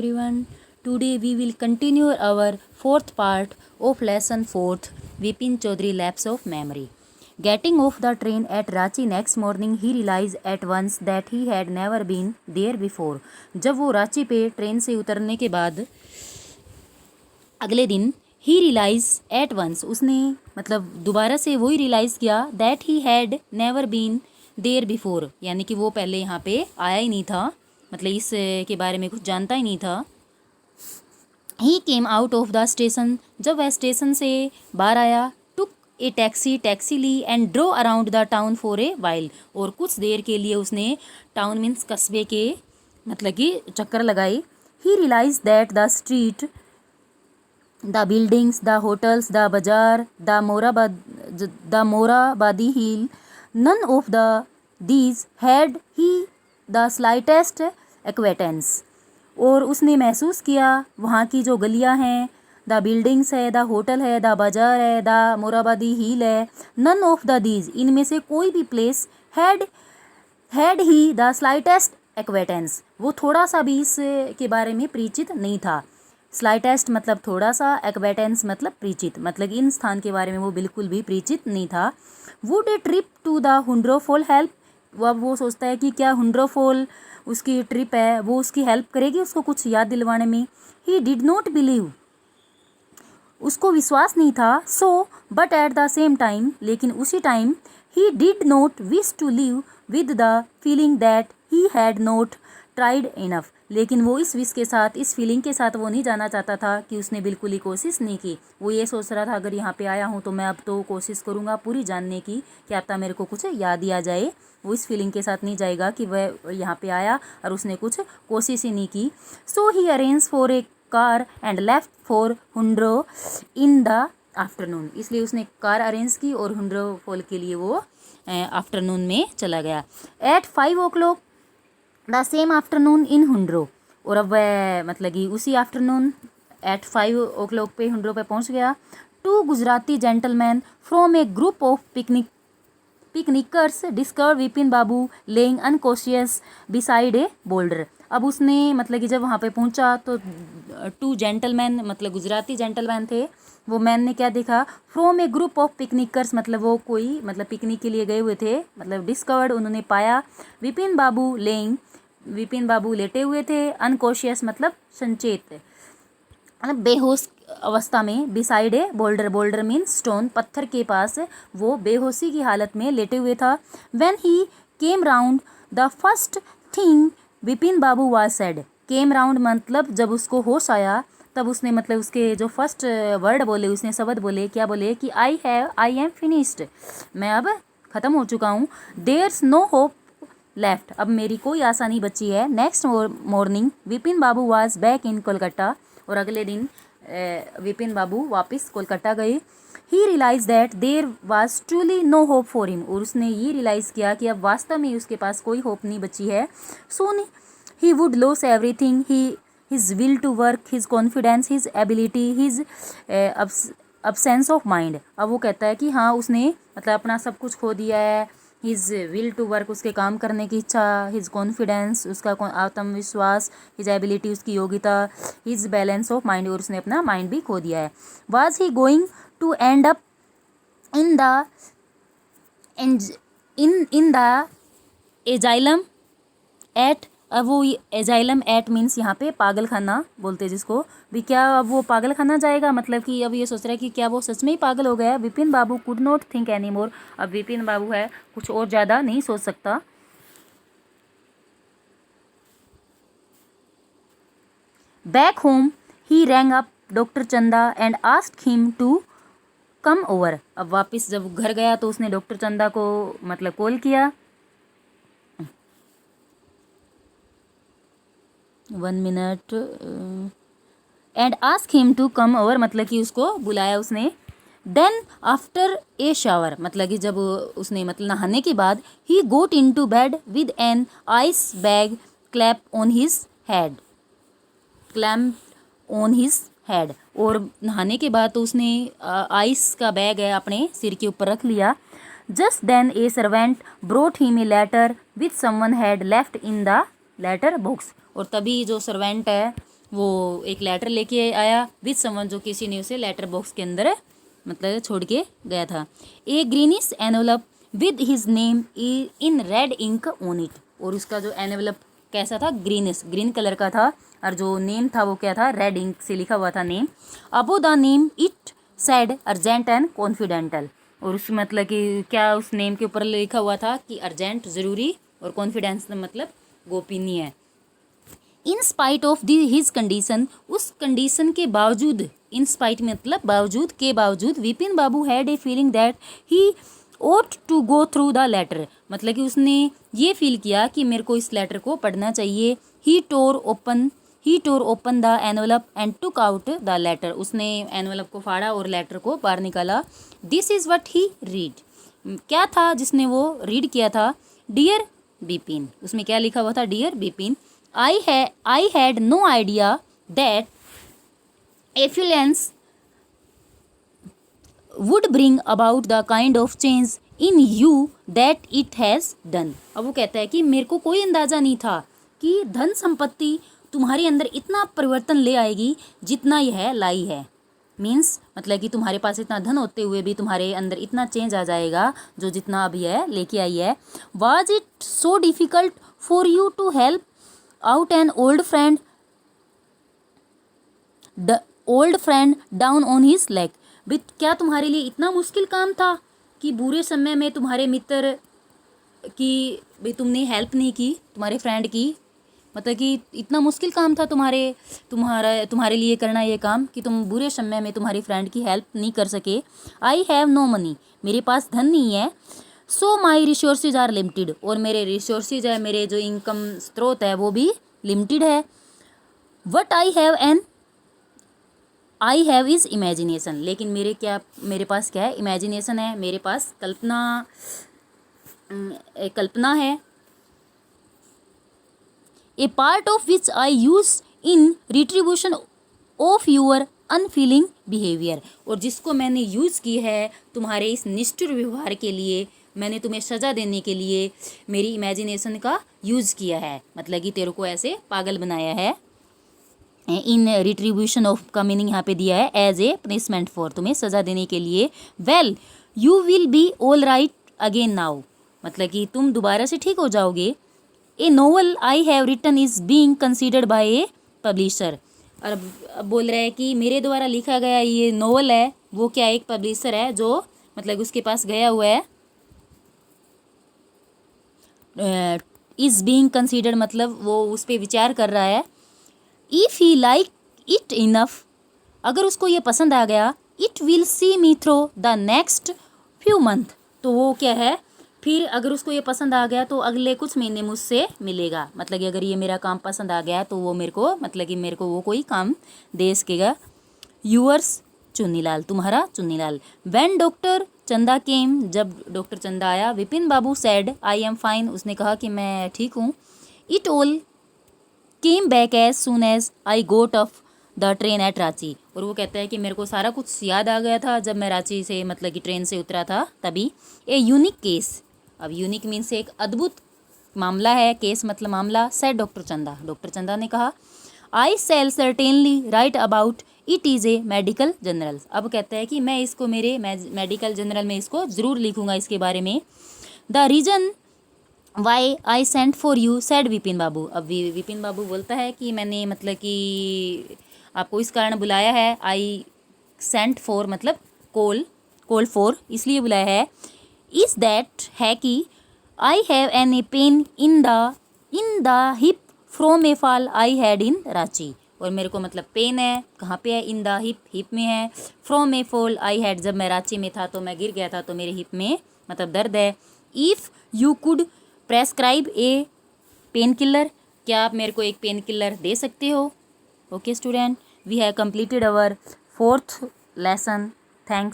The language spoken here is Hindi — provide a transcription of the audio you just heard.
everyone. Today we will continue our fourth part of lesson 4th, Vipin Chaudhary Lapse of Memory. Getting off the train at Ranchi next morning, he realized at once that he had never been there before. जब वो रांची पे ट्रेन से उतरने के बाद अगले दिन ही रियलाइज एट वंस उसने मतलब दोबारा से वही रियलाइज़ किया that he had never been there before, यानी कि वो पहले यहाँ पे आया ही नहीं था, मतलब इस के बारे में कुछ जानता ही नहीं था. He came out of the station, जब वह स्टेशन से बाहर आया, टुक ए टैक्सी ली and drove around the town for a while, और कुछ देर के लिए उसने टाउन मीन्स कस्बे के मतलब कि चक्कर लगाई. He realise that the street, the buildings, the hotels, the bazaar, the Morabadi hill, none of these had he the slightest acquaintance. और उसने महसूस किया वहाँ की जो गलियाँ हैं, द बिल्डिंग्स है, द होटल है, द बाज़ार है, द मोराबादी हिल है, नन ऑफ द दीज, इनमें से कोई भी place had he the slightest acquaintance, वो थोड़ा सा भी इस के बारे में परिचित नहीं था. स्लाइटेस्ट मतलब थोड़ा सा, एक्वेटेंस मतलब परिचित, मतलब इन स्थान के बारे में वो बिल्कुल भी परिचित नहीं था. Would a trip to the Hundru fall help, वो सोचता है कि क्या हुंड्रो फॉल उसकी ट्रिप है वो उसकी हेल्प करेगी उसको कुछ याद दिलवाने में. ही डिड नॉट बिलीव, उसको विश्वास नहीं था. So but at the same time, लेकिन उसी time he did not wish to live with the feeling that he had not tried enough, लेकिन वो इस विश के साथ, इस फीलिंग के साथ वो नहीं जाना चाहता था कि उसने बिल्कुल ही कोशिश नहीं की. वो ये सोच रहा था अगर यहाँ पे आया हूँ तो मैं अब तो कोशिश करूँगा पूरी जानने की, क्या पता मेरे को कुछ याद ही आ जाए. वो इस फीलिंग के साथ नहीं जाएगा कि वह यहाँ पे आया और उसने कुछ कोशिश ही नहीं की. So he arrange for a car and left for Hundru in the afternoon, इसलिए उसने कार अरेंज की और हुंड्रो फॉल के लिए वो आफ्टरनून में चला गया. At 5 o'clock the same afternoon in Hundru, और अब वह मतलब कि उसी आफ्टरनून एट 5 o'clock पे हुंड्रो पे पहुंच गया. Two Gujarati gentleman from a group of picnickers discover Vipin Babu lying unconscious beside a boulder. अब उसने मतलब कि जब वहाँ पे पहुँचा तो 2 जेंटलमैन मतलब गुजराती जेंटलमैन थे. वो मैन ने क्या देखा, फ्रॉम ए ग्रुप ऑफ पिकनिकर्स मतलब वो कोई मतलब पिकनिक के लिए गए हुए थे, मतलब डिस्कवर्ड उन्होंने पाया, विपिन बाबू लेटे हुए थे, अनकॉशियस मतलब संचेत मतलब बेहोश अवस्था में, beside a boulder means stone, पत्थर के पास वो बेहोशी की हालत में लेटे हुए था. When he came round the first thing Vipin Babu was said, came round मतलब जब उसको होश आया तब उसने मतलब उसके जो फर्स्ट वर्ड बोले, उसने शब्द बोले, क्या बोले कि आई एम फिनिश्ड, मैं अब ख़त्म हो चुका हूँ. देयर्स नो होप लेफ्ट, अब मेरी कोई आशा नहीं बची है. Next morning Vipin Babu was back in Kolkata, और अगले दिन विपिन बाबू वापस कोलकाता गए. He realise that there was truly no hope for him, और उसने ये रियलाइज़ किया कि अब वास्तव में उसके पास कोई होप नहीं बची है. Soon he would lose everything, his will to work, his confidence, his ability, his absence of mind. अब वो कहता है कि हाँ उसने मतलब अपना सब कुछ खो दिया है. हिज विल टू वर्क उसके काम करने की इच्छा, हिज कॉन्फिडेंस उसका आत्मविश्वास, हिज एबिलिटी उसकी योग्यता, हिज बैलेंस ऑफ माइंड, और उसने अपना माइंड भी खो दिया है. Was he going to end up in the in the asylum at, अब वो एजाइलम एट मीन्स यहाँ पे पागल खाना बोलते हैं जिसको भी, क्या अब वो पागल खाना जाएगा, मतलब कि अब ये सोच रहा है कि क्या वो सच में ही पागल हो गया. Vipin Babu could not think any more, अब विपिन बाबू है कुछ और ज़्यादा नहीं सोच सकता. Back home he rang up doctor Chanda and asked him to come over, अब वापस जब घर गया तो उसने डॉक्टर चंदा को मतलब कॉल किया. 1 minute and ask him to come over, मतलब कि उसको बुलाया उसने. देन आफ्टर ए शावर, मतलब कि जब उसने मतलब नहाने के बाद, he got in to bed with an ice bag clap on his head, और नहाने के बाद तो उसने आइस का बैग है अपने सिर के ऊपर रख लिया. Just then a servant brought him a letter with someone had left in the letter box, और तभी जो सर्वेंट है वो एक लेटर लेके आया विथ समवन, जो किसी ने उसे लेटर बॉक्स के अंदर मतलब छोड़ के गया था। A greenish envelope with his name in red ink on it, और उसका जो एनवलप कैसा था, ग्रीनिश, ग्रीन कलर का था, और जो नेम था वो क्या था, रेड इंक से लिखा हुआ था name. Above the name it said urgent and confidential, और उस मतलब कि क्या उस नेम के ऊपर लिखा हुआ था कि अर्जेंट ज़रूरी, और कॉन्फिडेंस मतलब गोपनीय है। In spite of the his condition, उस कंडीशन के बावजूद, इन स्पाइट मतलब बावजूद, के बावजूद, Vipin Babu had a feeling that he ought to go through the letter, मतलब कि उसने ये फील किया कि मेरे को इस लेटर को पढ़ना चाहिए। He tore open the envelope and took out the letter, उसने एनवलप को फाड़ा और लेटर को बाहर निकाला। This is what he read, क्या था जिसने वो रीड किया था, डियर बिपिन, उसमें क्या लिखा हुआ था, dear Bipin, I had no idea that affluence would bring about the kind of change in you that it has done। अब वो कहता है कि मेरे को कोई अंदाज़ा नहीं था कि धन संपत्ति तुम्हारे अंदर इतना परिवर्तन ले आएगी जितना यह लाई है। मीन्स मतलब कि तुम्हारे पास इतना धन होते हुए भी तुम्हारे अंदर इतना चेंज आ जाएगा जो जितना अभी है लेके आई है। Was it so difficult for you to help out an old friend down on his leg? भी क्या तुम्हारे लिए इतना मुश्किल काम था कि बुरे समय में तुम्हारे मित्र की भी तुमने हेल्प नहीं की, तुम्हारे फ्रेंड की, मतलब कि इतना मुश्किल काम था तुम्हारे लिए करना ये काम कि तुम बुरे समय में तुम्हारी फ्रेंड की हेल्प नहीं कर सके। आई हैव नो मनी, मेरे पास धन नहीं है। सो माई रिसोर्सेज आर लिमिटेड, और मेरे रिसोर्सेज है, मेरे जो इनकम स्रोत है वो भी लिमिटेड है। What I have is imagination, लेकिन मेरे पास क्या है, इमेजिनेशन है, मेरे पास कल्पना है। A part of which I use in retribution of your unfeeling behaviour, और जिसको मैंने यूज़ की है तुम्हारे इस निष्ठुर व्यवहार के लिए, मैंने तुम्हें सज़ा देने के लिए मेरी इमेजिनेशन का यूज़ किया है, मतलब कि तेरे को ऐसे पागल बनाया है। इन रिट्रीब्यूशन ऑफ का मीनिंग यहाँ पे दिया है एज ए पनिशमेंट फॉर, तुम्हें सज़ा देने के लिए। Well you will be all right again now, मतलब कि तुम दोबारा से ठीक हो जाओगे। A novel I have written is being considered by a publisher, और अब बोल रहा है कि मेरे द्वारा लिखा गया ये नोवेल है वो क्या, एक पब्लिशर है जो मतलब उसके पास गया हुआ है। इज़ बीइंग कंसीडर्ड मतलब वो उस पर विचार कर रहा है। If he like it enough, अगर उसको ये पसंद आ गया, it will see me through the next few months, तो वो क्या है, फिर अगर उसको ये पसंद आ गया तो अगले कुछ महीने मुझसे मिलेगा, मतलब कि अगर ये मेरा काम पसंद आ गया तो वो मेरे को मतलब कि मेरे को वो कोई काम दे सकेगा। यूअर्स चुन्नीलाल, तुम्हारा चुन्नीलाल। व्हेन डॉक्टर चंदा केम, जब डॉक्टर चंदा आया, Vipin babu said I am fine, उसने कहा कि मैं ठीक हूँ। It all came back as soon as I got off the train at Ranchi, और वो कहता है कि मेरे को सारा कुछ याद आ गया था जब मैं रांची से मतलब कि ट्रेन से उतरा था तभी। ए यूनिक केस, अब यूनिक मीन्स एक अद्भुत मामला है, केस मतलब मामला। सेड डॉक्टर चंदा ने कहा। I shall certainly write about it is a medical journal, अब कहता है कि मैं इसको मेरे मेडिकल जर्नल में इसको ज़रूर लिखूँगा इसके बारे में। The reason why I sent for you said Vipin Babu, अब विपिन बाबू बोलता है कि मैंने मतलब कि आपको इस कारण बुलाया है। आई सेंट फॉर मतलब कॉल फॉर, इसलिए बुलाया है। इज़ दैट है कि I have an a pain in the hip from a fall I had in Ranchi, और मेरे को मतलब पेन है, कहाँ पे है, इन द हिप में है। From a fall I had, जब मैं रांची में था तो मैं गिर गया था तो मेरे हिप में मतलब दर्द है। If you could prescribe A pain killer, क्या आप मेरे को एक पेन किलर दे सकते हो? Okay student, we have completed our 4th lesson. Thanks.